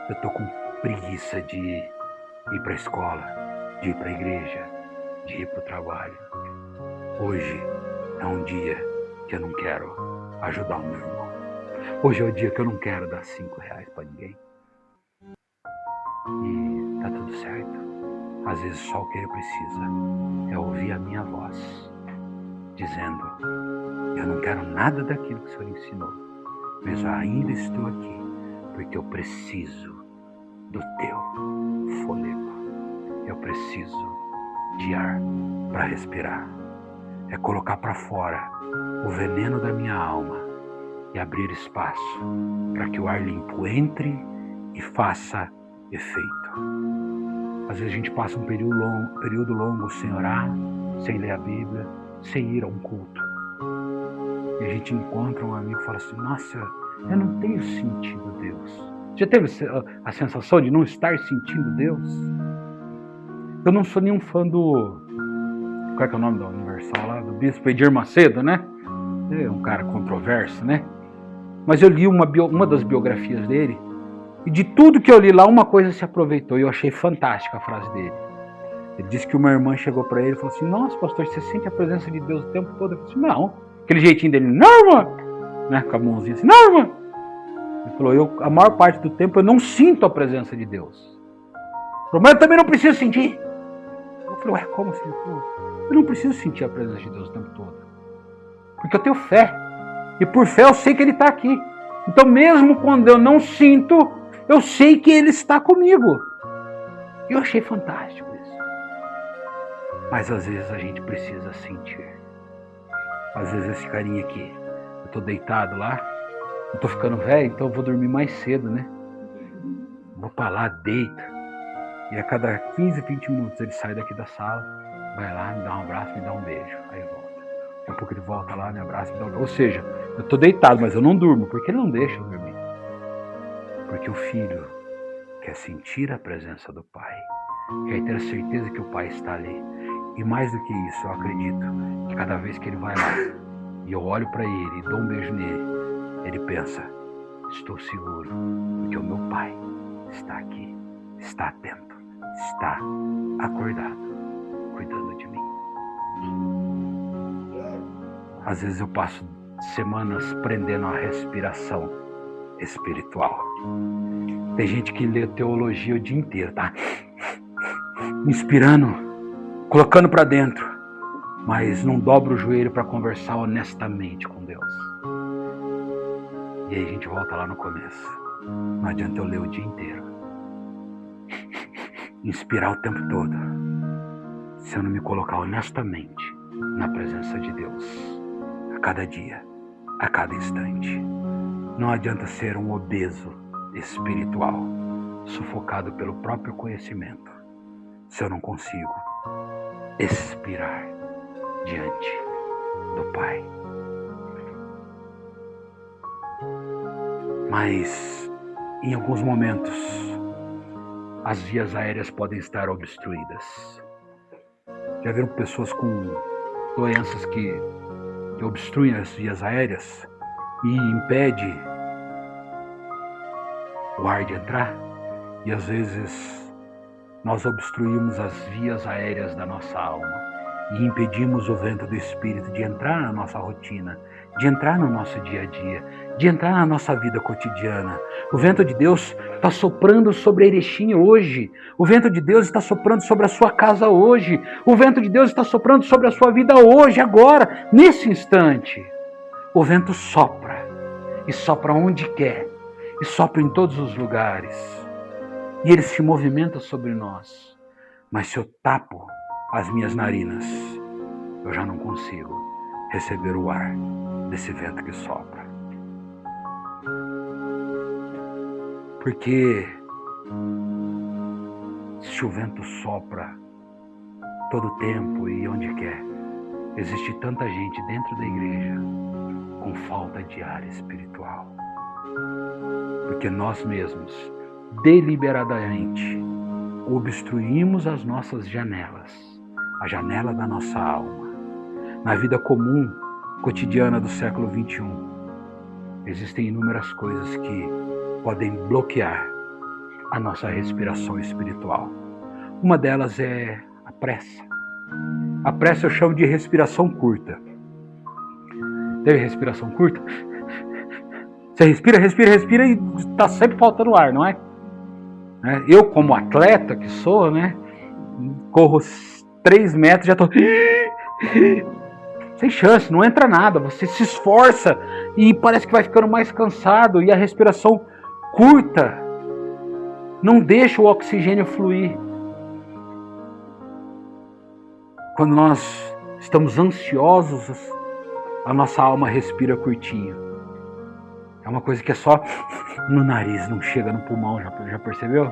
eu tô com preguiça de ir para a escola, de ir para a igreja, de ir para o trabalho. Hoje é um dia que eu não quero ajudar o meu irmão. Hoje é o dia que eu não quero dar R$5 para ninguém. E tá tudo certo. Às vezes só o que ele precisa é ouvir a minha voz dizendo, eu não quero nada daquilo que o Senhor ensinou, mas eu ainda estou aqui porque eu preciso do teu fôlego. Eu preciso de ar para respirar. É colocar para fora o veneno da minha alma e abrir espaço para que o ar limpo entre e faça efeito. Às vezes a gente passa um período longo sem orar, sem ler a Bíblia, sem ir a um culto. E a gente encontra um amigo e fala assim, nossa, eu não tenho sentido Deus. Já teve a sensação de não estar sentindo Deus? Eu não sou nenhum fã do... Qual é que é o nome do Universal lá? Do Bispo Edir Macedo, né? É um cara controverso, né? Mas eu li uma das biografias dele e de tudo que eu li lá, uma coisa se aproveitou e eu achei fantástica a frase dele. Ele disse que uma irmã chegou para ele e falou assim, nossa, pastor, você sente a presença de Deus o tempo todo? Ele falou assim, não. Aquele jeitinho dele, não, irmã! Né? Com a mãozinha assim, não, irmã! Ele falou, a maior parte do tempo eu não sinto a presença de Deus. Ele falou, mas eu também não preciso sentir. Eu falei, ué, como assim? Eu não preciso sentir a presença de Deus o tempo todo. Porque eu tenho fé. E por fé eu sei que Ele está aqui. Então mesmo quando eu não sinto, eu sei que Ele está comigo. Eu achei fantástico isso. Mas às vezes a gente precisa sentir. Às vezes esse carinha aqui, eu estou deitado lá, eu estou ficando velho, então eu vou dormir mais cedo, né? Vou para lá, deito. E a cada 15, 20 minutos ele sai daqui da sala, vai lá, me dá um abraço, me dá um beijo. Aí volta. Daqui a pouco ele volta lá, me abraça, me dá um beijo. Ou seja, eu estou deitado, mas eu não durmo, porque ele não deixa eu dormir. Porque o filho quer sentir a presença do pai, quer ter a certeza que o pai está ali. E mais do que isso, eu acredito que cada vez que ele vai lá e eu olho para ele e dou um beijo nele, ele pensa, estou seguro, porque o meu pai está aqui, está atento, está acordado, cuidando de mim. Às vezes eu passo semanas prendendo a respiração espiritual. Tem gente que lê teologia o dia inteiro, tá? Inspirando, colocando para dentro, mas não dobra o joelho para conversar honestamente com Deus. E aí a gente volta lá no começo. Não adianta eu ler o dia inteiro, inspirar o tempo todo, se eu não me colocar honestamente na presença de Deus, a cada dia, a cada instante. Não adianta ser um obeso espiritual, sufocado pelo próprio conhecimento, se eu não consigo expirar diante do Pai. Mas em alguns momentos as vias aéreas podem estar obstruídas. Já viram pessoas com doenças que obstruem as vias aéreas e impede o ar de entrar. E às vezes nós obstruímos as vias aéreas da nossa alma e impedimos o vento do Espírito de entrar na nossa rotina, de entrar no nosso dia a dia, de entrar na nossa vida cotidiana. O vento de Deus está soprando sobre a Erechim hoje. O vento de Deus está soprando sobre a sua casa hoje. O vento de Deus está soprando sobre a sua vida hoje, agora, nesse instante. O vento sopra, e sopra onde quer, e sopra em todos os lugares. E ele se movimenta sobre nós. Mas se eu tapo as minhas narinas, eu já não consigo receber o ar desse vento que sopra. Porque se o vento sopra todo o tempo e onde quer, existe tanta gente dentro da igreja com falta de ar espiritual. Porque nós mesmos, deliberadamente, obstruímos as nossas janelas, a janela da nossa alma. Na vida comum, cotidiana do século XXI, existem inúmeras coisas que podem bloquear a nossa respiração espiritual. Uma delas é a pressa. A pressa eu chamo de respiração curta. Teve respiração curta? Você respira e está sempre faltando ar, não é? Eu, como atleta que sou, né, corro 3 metros e já estou... Sem chance, não entra nada. Você se esforça e parece que vai ficando mais cansado. E a respiração curta não deixa o oxigênio fluir. Quando nós estamos ansiosos, a nossa alma respira curtinho. É uma coisa que é só no nariz, não chega no pulmão, já percebeu?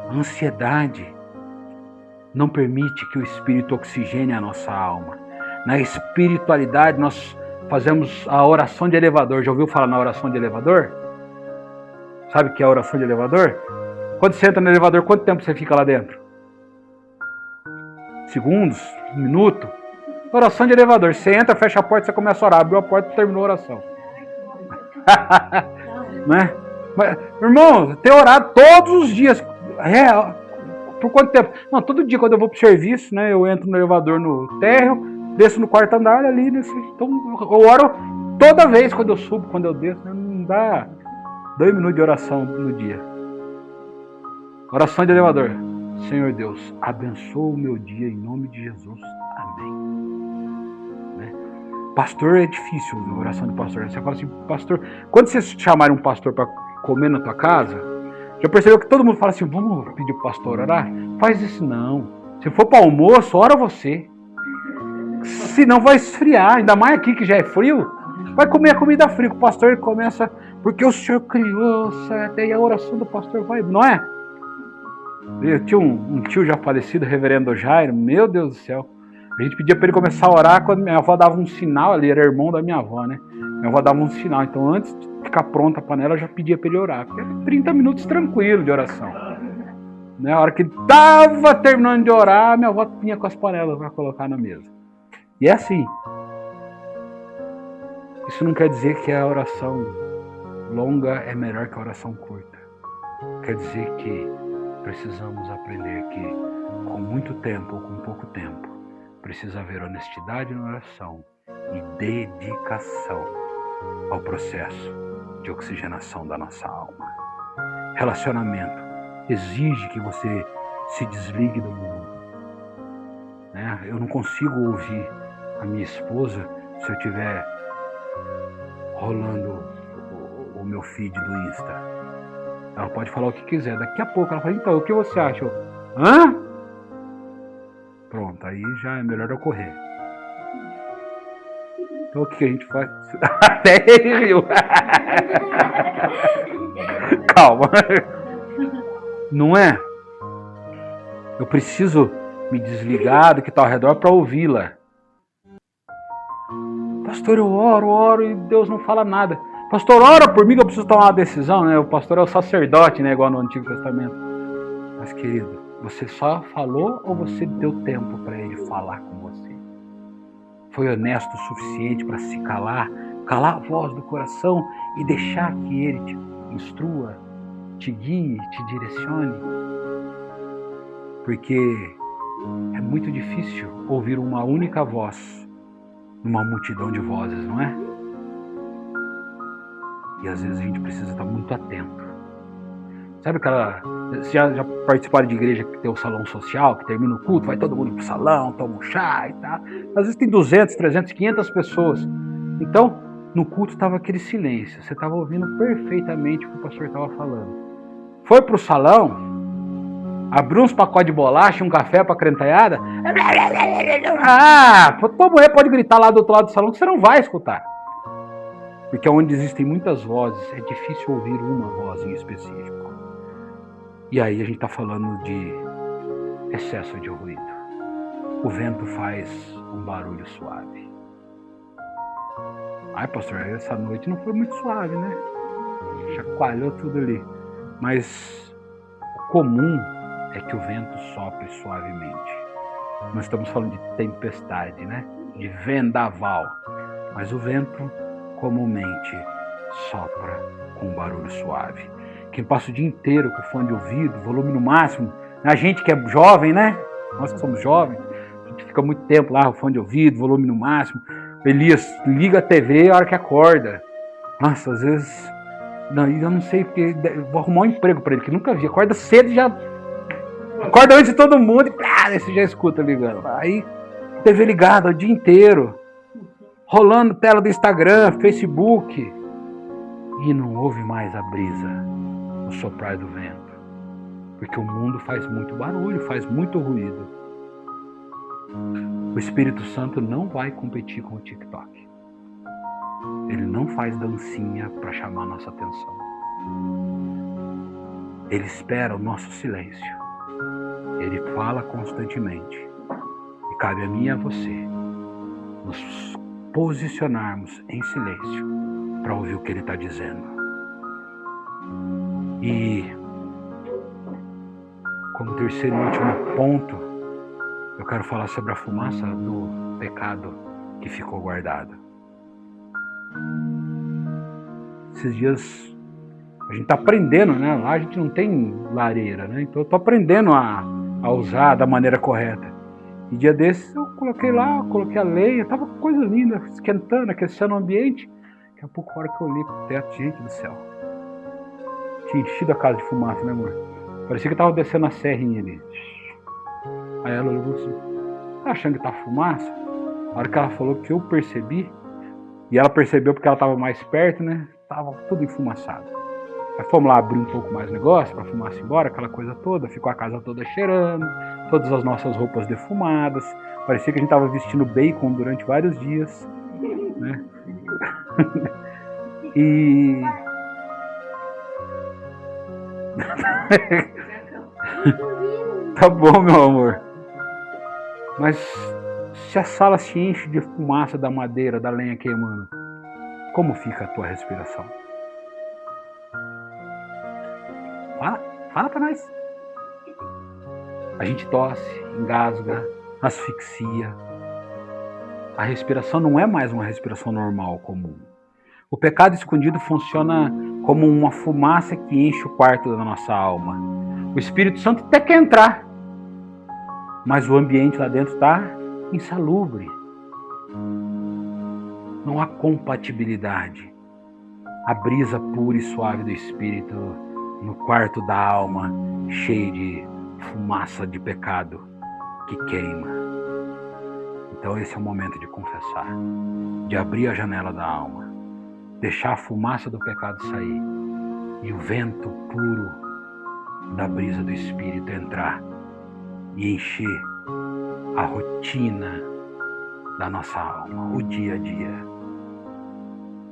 A ansiedade não permite que o Espírito oxigene a nossa alma. Na espiritualidade, nós fazemos a oração de elevador. Já ouviu falar na oração de elevador? Sabe o que é a oração de elevador? Quando você entra no elevador, quanto tempo você fica lá dentro? Segundos? 1 minuto? Oração de elevador. Você entra, fecha a porta, você começa a orar. Abriu a porta, terminou a oração. Né? Mas, irmão, tem orado todos os dias. Por quanto tempo? Não, todo dia quando eu vou pro serviço, né, eu entro no elevador no térreo, desço no quarto andar ali, então eu oro toda vez quando eu subo, quando eu desço, né, não dá 2 minutos de oração no dia. Oração de elevador. Senhor Deus, abençoa o meu dia em nome de Jesus. Amém. Né? Pastor é difícil, a oração de pastor. Você fala assim, pastor, quando vocês chamarem um pastor para comer na tua casa, já percebeu que todo mundo fala assim, vamos pedir pro pastor orar? Faz isso não. Se for para almoço, ora você. Senão vai esfriar, ainda mais aqui que já é frio, vai comer a comida fria. O pastor ele começa, porque o Senhor criou, certo? E a oração do pastor vai, não é? Eu tinha um tio já falecido, reverendo Jairo, meu Deus do céu. A gente pedia para ele começar a orar quando minha avó dava um sinal, ele era irmão da minha avó, né? Minha avó dava um sinal, então antes de ficar pronta a panela, eu já pedia para ele orar. Porque era 30 minutos tranquilo de oração. Né? A hora que ele estava terminando de orar, minha avó vinha com as panelas para colocar na mesa. E é assim. Isso não quer dizer que a oração longa é melhor que a oração curta. Quer dizer que precisamos aprender que com muito tempo ou com pouco tempo precisa haver honestidade na oração e dedicação ao processo de oxigenação da nossa alma. Relacionamento exige que você se desligue do mundo. Né? Eu não consigo ouvir a minha esposa se eu estiver rolando o meu feed do Insta. Ela pode falar o que quiser. Daqui a pouco ela fala, então, o que você acha? Eu, hã? Pronto, aí já é melhor eu correr. Então o que a gente faz? Até ele riu. Calma. Não é? Eu preciso me desligar do que está ao redor para ouvi-la. Pastor, eu oro e Deus não fala nada. Pastor, ora por mim que eu preciso tomar uma decisão, né? O pastor é o sacerdote, né? Igual no Antigo Testamento. Mas, querido, você só falou ou você deu tempo para ele falar com você? foi honesto o suficiente para se calar a voz do coração e deixar que Ele te instrua, te guie, te direcione? Porque é muito difícil ouvir uma única voz numa multidão de vozes, não é? E às vezes a gente precisa estar muito atento. Sabe aquela... Vocês já participaram de igreja que tem o salão social, que termina o culto, vai todo mundo pro salão, toma um chá e tal. Às vezes tem 200, 300, 500 pessoas. Então, no culto estava aquele silêncio. Você estava ouvindo perfeitamente o que o pastor estava falando. Foi pro salão, abriu uns pacotes de bolacha, um café pra crentalhada. Ah, tua mulher pode gritar lá do outro lado do salão que você não vai escutar. Porque onde existem muitas vozes, é difícil ouvir uma voz em específico. E aí a gente está falando de excesso de ruído. O vento faz um barulho suave. Ai, pastor, essa noite não foi muito suave, né? Chacoalhou tudo ali. Mas o comum é que o vento sopre suavemente. Nós estamos falando de tempestade, né? De vendaval. Mas o vento comumente sopra com um barulho suave. Quem passa o dia inteiro com fone de ouvido, volume no máximo, a gente que é jovem, né? Nós que somos jovens, a gente fica muito tempo lá, o fone de ouvido, volume no máximo. Elias liga a TV a hora que acorda. Nossa, às vezes... Não, eu não sei, porque vou arrumar um emprego para ele, que nunca vi. Acorda cedo e já... Acorda antes de todo mundo e você já escuta ligando. Aí, TV ligada o dia inteiro. Rolando tela do Instagram, Facebook. E não ouve mais a brisa, o soprar do vento. Porque o mundo faz muito barulho, faz muito ruído. O Espírito Santo não vai competir com o TikTok. Ele não faz dancinha para chamar nossa atenção. Ele espera o nosso silêncio. Ele fala constantemente. E cabe a mim e a você nos posicionarmos em silêncio para ouvir o que ele está dizendo. E como terceiro e último ponto, eu quero falar sobre a fumaça do pecado que ficou guardada. Esses dias a gente está aprendendo, né? Lá a gente não tem lareira, né? Então eu estou aprendendo a usar da maneira correta. E dia desses eu coloquei lá, coloquei a lenha, tava coisa linda, esquentando, aquecendo o ambiente. Daqui a pouco, a hora que eu olhei pro teto, gente do céu, tinha enchido a casa de fumaça, né, amor? Parecia que tava descendo a serrinha ali. Aí ela olhou assim, tá achando que tá fumaça? A hora que ela falou que eu percebi, e ela percebeu porque ela tava mais perto, né? Tava tudo enfumaçado. Aí fomos lá abrir um pouco mais o negócio pra fumaça ir embora, aquela coisa toda, ficou a casa toda cheirando, todas as nossas roupas defumadas, parecia que a gente tava vestindo bacon durante vários dias, né? E... Tá bom, meu amor. Mas se a sala se enche de fumaça da madeira, da lenha queimando, como fica a tua respiração? Fala pra nós. A gente tosse, engasga, asfixia. A respiração não é mais uma respiração normal, comum. O pecado escondido funciona como uma fumaça que enche o quarto da nossa alma. O Espírito Santo até quer entrar, mas o ambiente lá dentro está insalubre. Não há compatibilidade. A brisa pura e suave do Espírito no quarto da alma, cheio de fumaça de pecado que queima. Então esse é o momento de confessar, de abrir a janela da alma, deixar a fumaça do pecado sair e o vento puro da brisa do Espírito entrar e encher a rotina da nossa alma, o dia a dia,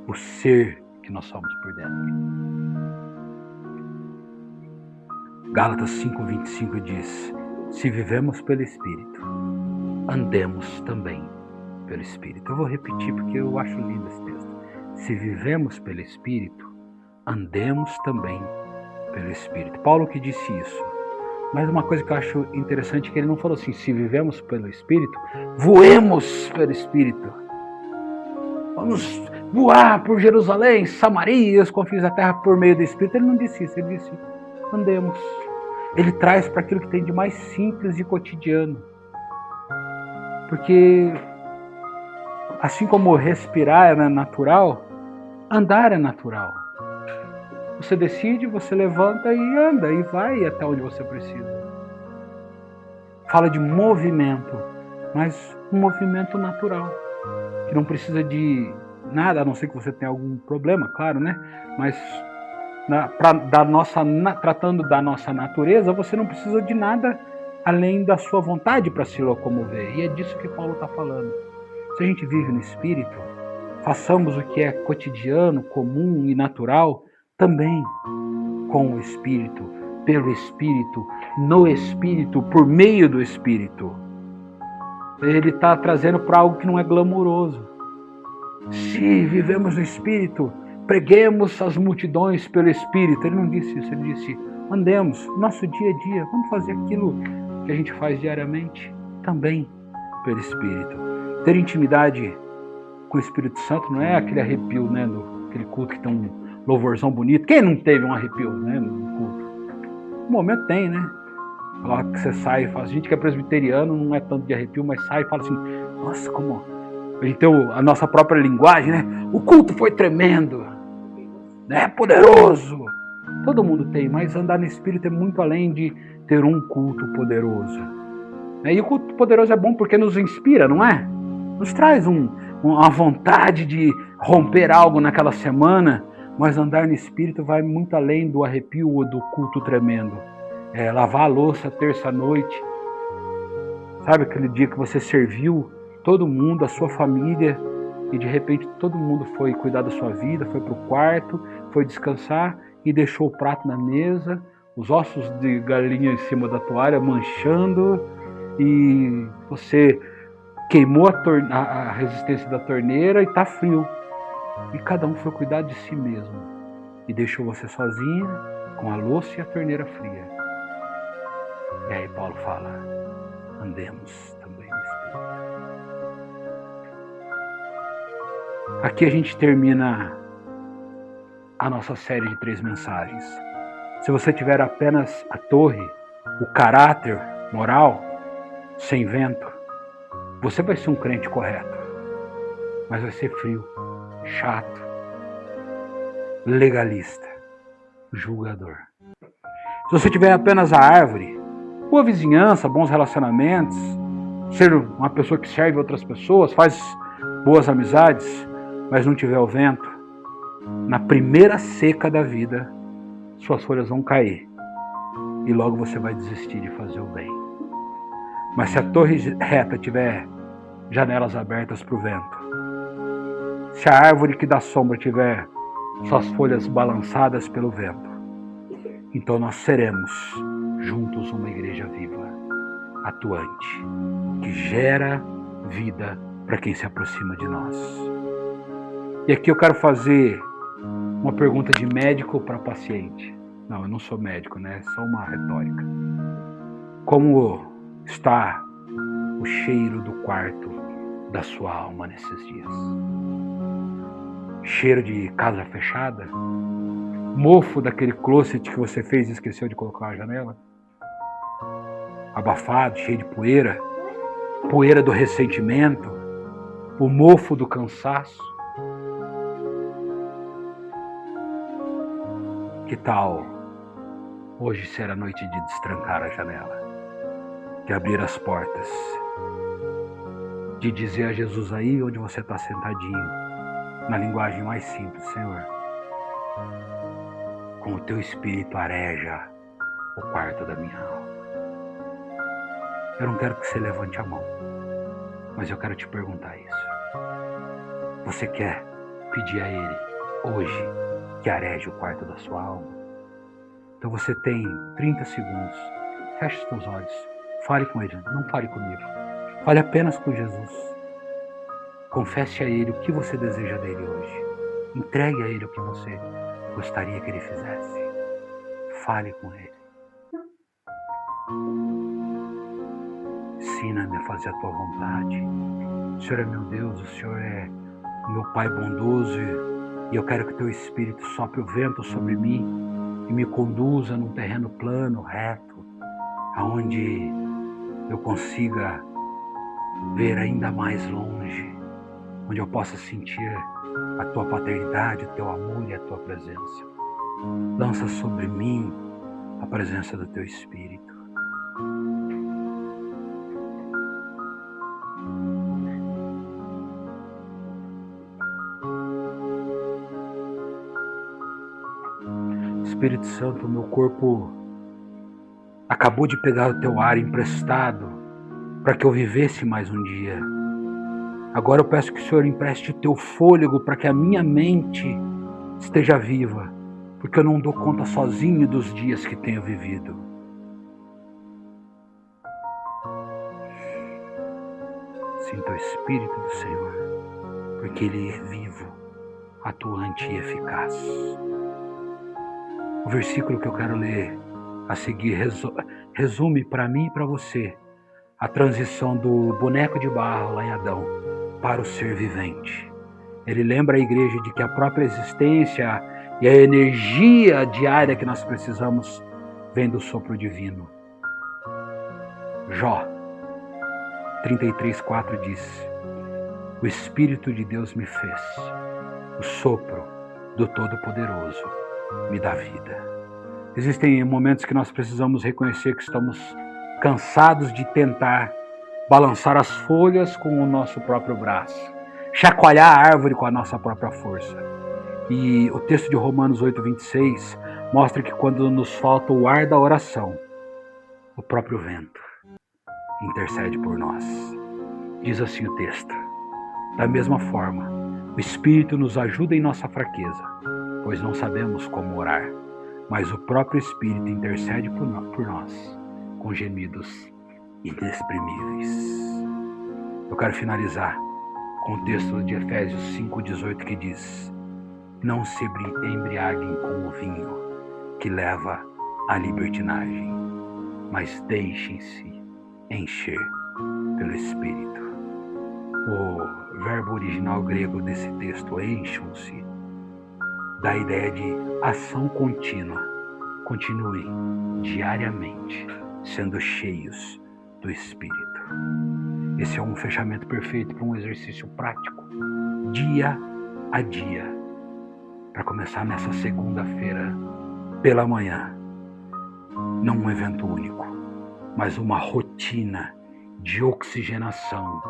o ser que nós somos por dentro. Gálatas 5:25 diz: se vivemos pelo Espírito, andemos também pelo Espírito. Eu vou repetir porque eu acho lindo esse texto. Se vivemos pelo Espírito, andemos também pelo Espírito. Paulo que disse isso. Mas uma coisa que eu acho interessante é que ele não falou assim, se vivemos pelo Espírito, voemos pelo Espírito. Vamos voar por Jerusalém, Samaria, os confins da terra por meio do Espírito. Ele não disse isso, ele disse, andemos. Ele traz para aquilo que tem de mais simples e cotidiano. Porque assim como respirar é natural, andar é natural. Você decide, você levanta e anda, e vai até onde você precisa. Fala de movimento, mas um movimento natural, que não precisa de nada, a não ser que você tenha algum problema, claro, né? Mas tratando da nossa natureza, você não precisa de nada além da sua vontade para se locomover. E é disso que Paulo está falando. Se a gente vive no Espírito, façamos o que é cotidiano, comum e natural, também com o Espírito, pelo Espírito, no Espírito, por meio do Espírito. Ele está trazendo para algo que não é glamouroso. Se vivemos no Espírito, preguemos as multidões pelo Espírito. Ele não disse isso, ele disse, andemos, nosso dia a dia, vamos fazer aquilo que a gente faz diariamente, também pelo Espírito. Ter intimidade com o Espírito Santo não é aquele arrepio, né, aquele culto que tem um louvorzão bonito. Quem não teve um arrepio, né, no culto? No momento tem, né? Lá que você sai e fala, a gente que é presbiteriano não é tanto de arrepio, mas sai e fala assim, nossa, como a gente tem a nossa própria linguagem, né? O culto foi tremendo, né? Poderoso. Todo mundo tem, mas andar no Espírito é muito além de ter um culto poderoso. E o culto poderoso é bom porque nos inspira, não é? Nos traz uma vontade de romper algo naquela semana, mas andar no Espírito vai muito além do arrepio ou do culto tremendo. Lavar a louça terça-noite, sabe aquele dia que você serviu todo mundo, a sua família, e de repente todo mundo foi cuidar da sua vida, foi para o quarto, foi descansar e deixou o prato na mesa, os ossos de galinha em cima da toalha manchando, e você queimou a resistência da torneira e está frio. E cada um foi cuidar de si mesmo e deixou você sozinha com a louça e a torneira fria. E aí Paulo fala, andemos também no Espírito. Aqui a gente termina a nossa série de 3 mensagens. Se você tiver apenas a torre, o caráter moral, sem vento, você vai ser um crente correto, mas vai ser frio, chato, legalista, julgador. Se você tiver apenas a árvore, boa vizinhança, bons relacionamentos, ser uma pessoa que serve outras pessoas, faz boas amizades, mas não tiver o vento, na primeira seca da vida, suas folhas vão cair e logo você vai desistir de fazer o bem. Mas se a torre reta tiver janelas abertas para o vento, se a árvore que dá sombra tiver suas folhas balançadas pelo vento, então nós seremos juntos uma igreja viva, atuante, que gera vida para quem se aproxima de nós. E aqui eu quero fazer uma pergunta de médico para paciente. Não, eu não sou médico, né? É só uma retórica. Como está o cheiro do quarto da sua alma nesses dias? Cheiro de casa fechada? Mofo daquele closet que você fez e esqueceu de colocar na janela? Abafado, cheio de poeira? Poeira do ressentimento? O mofo do cansaço? Que tal hoje ser a noite de destrancar a janela, de abrir as portas, de dizer a Jesus aí onde você está sentadinho, na linguagem mais simples, Senhor, com o teu espírito areja o quarto da minha alma. Eu não quero que você levante a mão, mas eu quero te perguntar isso. Você quer pedir a Ele hoje que areje o quarto da sua alma? Então você tem 30 segundos. Feche os teus olhos. Fale com Ele. Não fale comigo. Fale apenas com Jesus. Confesse a Ele o que você deseja dele hoje. Entregue a Ele o que você gostaria que Ele fizesse. Fale com Ele. Ensina-me a fazer a tua vontade. O Senhor é meu Deus, o Senhor é meu Pai bondoso e eu quero que teu Espírito sopre o vento sobre mim e me conduza num terreno plano, reto, aonde eu consiga ver ainda mais longe, onde eu possa sentir a tua paternidade, o teu amor e a tua presença. Lança sobre mim a presença do teu Espírito. Espírito Santo, meu corpo acabou de pegar o teu ar emprestado para que eu vivesse mais um dia. Agora eu peço que o Senhor empreste o teu fôlego para que a minha mente esteja viva, porque eu não dou conta sozinho dos dias que tenho vivido. Sinta o Espírito do Senhor, porque Ele é vivo, atuante e eficaz. O versículo que eu quero ler a seguir resume para mim e para você a transição do boneco de barro lá em Adão para o ser vivente. Ele lembra a igreja de que a própria existência e a energia diária que nós precisamos vem do sopro divino. Jó 33:4 diz: o Espírito de Deus me fez, o sopro do Todo-Poderoso me dá vida. Existem momentos que nós precisamos reconhecer que estamos cansados de tentar balançar as folhas com o nosso próprio braço, chacoalhar a árvore com a nossa própria força. E o texto de Romanos 8:26 mostra que quando nos falta o ar da oração, o próprio vento intercede por nós. Diz assim o texto: da mesma forma, o Espírito nos ajuda em nossa fraqueza, pois não sabemos como orar, mas o próprio Espírito intercede por nós, com gemidos inexprimíveis. Eu quero finalizar com o texto de Efésios 5:18 que diz: não se embriaguem com o vinho que leva à libertinagem, mas deixem-se encher pelo Espírito. O verbo original grego desse texto, encham-se, dá a ideia de ação contínua. Continuem diariamente sendo cheios do Espírito. Esse é um fechamento perfeito para um exercício prático, dia a dia, para começar nessa segunda-feira pela manhã. Não um evento único, mas uma rotina de oxigenação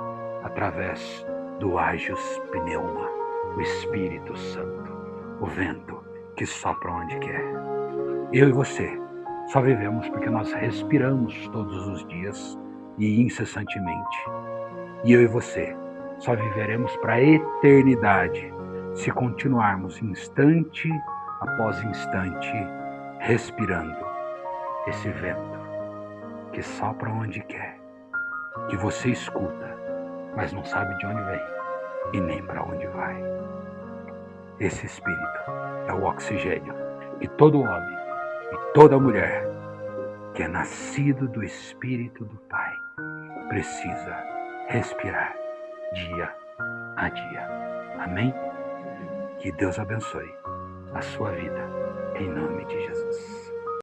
através do Agios Pneuma, o Espírito Santo, o vento que sopra onde quer. Eu e você só vivemos porque nós respiramos todos os dias e incessantemente. E eu e você só viveremos para a eternidade se continuarmos instante após instante respirando esse vento que sopra onde quer, que você escuta, mas não sabe de onde vem e nem para onde vai. Esse Espírito é o oxigênio que todo homem e toda mulher que é nascido do Espírito do Pai precisa respirar dia a dia. Amém? Que Deus abençoe a sua vida, em nome de Jesus.